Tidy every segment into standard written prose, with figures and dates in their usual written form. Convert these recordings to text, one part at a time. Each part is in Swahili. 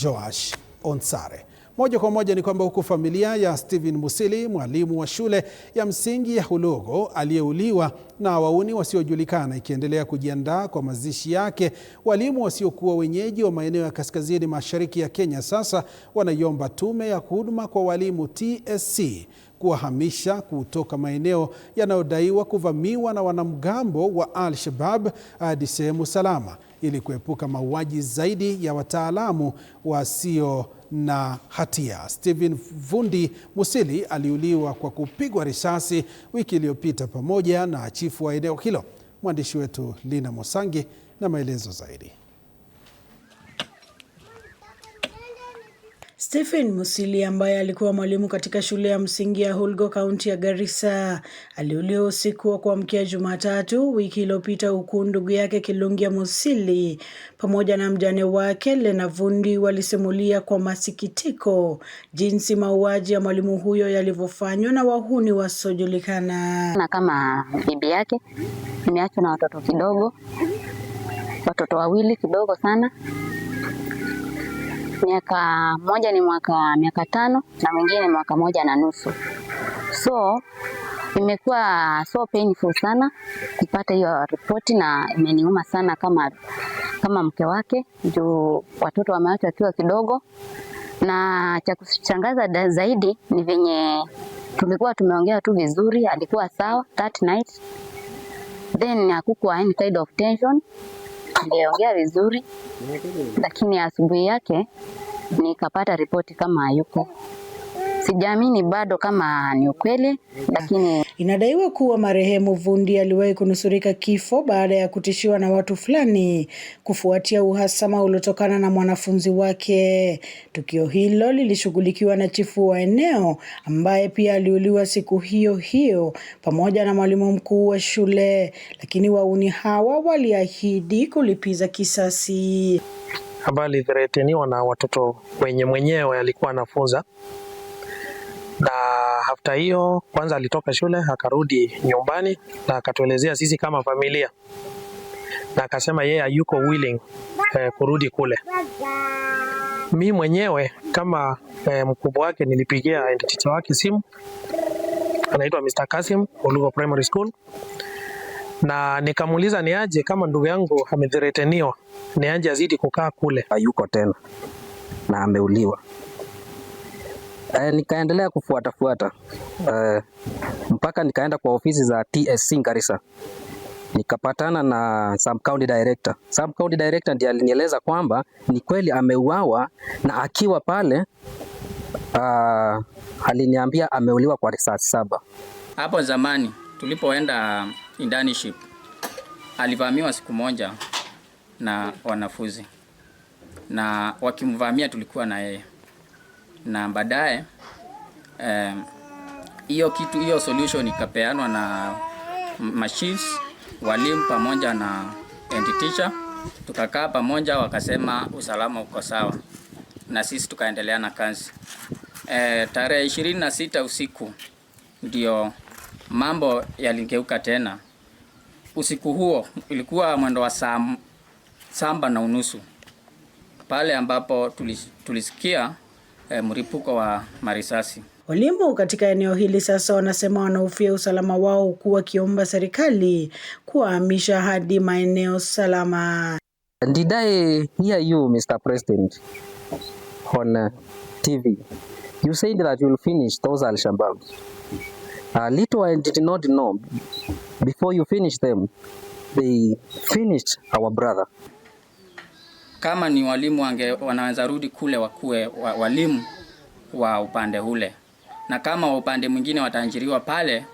Joash Onsare. Moja kwa moja ni kwamba huku familia ya Stephen Musili, mwalimu wa shule ya msingi ya Hulugo aliyeuliwa na wauni wasiojulikana, ikiendelea kujiandaa kwa mazishi yake, walimu wasiokuwa wenyeji wa maeneo ya kaskazini mashariki ya Kenya sasa wanaiomba tume ya huduma kwa walimu TSC kuwahamisha kutoka maeneo yanayodaiwa kuvamiwa na wanamgambo wa Al-Shabaab hadi sehemu salama ili kuepuka mauaji zaidi ya wataalamu wasio na hatia. Stephen Vundi Musili aliuliwa kwa kupigwa risasi wiki iliyopita pamoja na chifu wa eneo hilo. Mwandishi wetu Lina Mosangi na maelezo zaidi. Stephen Musili ambaye alikuwa mwalimu katika shule ya msingi ya Hulugo, kaunti ya Garissa, aliuliwa usiku wa kuamkia Jumatatu wiki iliyopita, huku ndugu yake Kilungia Musili pamoja na mjane wake Lena Vundi walisimulia kwa masikitiko jinsi mauaji ya mwalimu huyo yalivyofanywa na wahuni wasiojulikana. Na kama bibi yake nimeachwa na watoto kidogo, watoto wawili kidogo sana. Moja ni miaka 5 na mwingine mwaka 1.5. So imekuwa so painful sana kupata hiyo ripoti, na imeniuma sana kama mke wake, juu watoto wameachwa akiwa kidogo. Na cha kushangaza zaidi ni venye tulikuwa tumeongea tu vizuri, alikuwa sawa that night, then hakukuwa any kind of tension, aliongea vizuri, lakini asubuhi yake nikapata ripoti kama hayuko. Sijaamini bado kama ni ukweli, lakini inadaiwa kuwa marehemu Vundi aliwahi kunusurika kifo baada ya kutishiwa na watu fulani kufuatia uhasama uliotokana na mwanafunzi wake. Tukio hilo lilishughulikiwa na chifu wa eneo ambaye pia aliuliwa siku hiyo hiyo pamoja na mwalimu mkuu wa shule, lakini wauni hawa waliahidi kulipiza kisasi. Habari ilithreateniwa na watoto mwenyewe alikuwa anafunza. Na after hiyo kwanza alitoka shule akarudi nyumbani na akatuelezea sisi kama familia, na akasema yeye hayuko willing kurudi kule. Mimi mwenyewe kama mkubwa wake nilipigia teacher wake simu, anaitwa Mr. Kasim, Hulugo Primary School, na nikamuuliza ni aje kama ndugu yangu amethreateniwa, ni aje azidi kukaa kule. Hayuko tena na ameuliwa. Nikaendelea kufuata mpaka nikaenda kwa ofisi za TSC Garissa. Nikapatana na Sub County Director. Sub County Director ndiye alinieleza kwamba ni kweli ameuawa, na akiwa pale aliniambia ameuliwa kwa risasi 7. Hapo zamani tulipoenda internship alivamiwa siku moja na wanafunzi, na wakimvamia tulikuwa na yeye, na baadaye hiyo solution ikapeanwa na machines, walimu pamoja na teacher. Tukakaa pamoja, wakasema usalama uko sawa, na sisi tukaendelea na kazi. Tarehe 26 usiku ndio mambo yaligeuka tena. Usiku huo ilikuwa mwendo wa saa 7:30 pale ambapo tulisikia mlipuko wa marisasi. Walimu katika eneo hili sasa wanasema wanahofia usalama wao, huku wakiomba serikali kuwahamisha hadi maeneo salama. Did I hear you, Mr. President, on TV? You said that you will finish those Al-Shabaab. Little I did not know, before you finish them, they finished our brother. Kama ni walimu wanaweza rudi kule wakuwe walimu wa upande ule, na kama wa upande mwingine wataanjiriwa pale,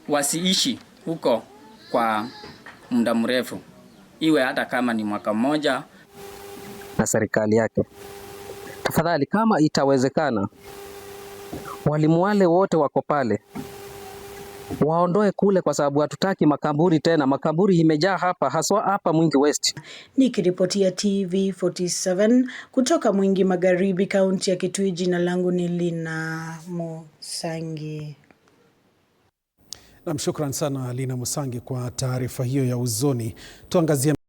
wasiishi huko kwa muda mrefu, iwe hata kama ni mwaka 1. Na serikali yake, tafadhali, kama itawezekana, walimu wale wote wako pale waondoe kule, kwa sababu hatutaki makaburi tena. Makaburi imejaa hapa, haswa hapa Mwingi West. Nikiripotia TV47 kutoka Mwingi Magharibi, kaunti ya Kitui, jina langu ni Lina Mosangi. Shukran sana Lina Mosangi kwa taarifa hiyo ya uzoni. Tuangazie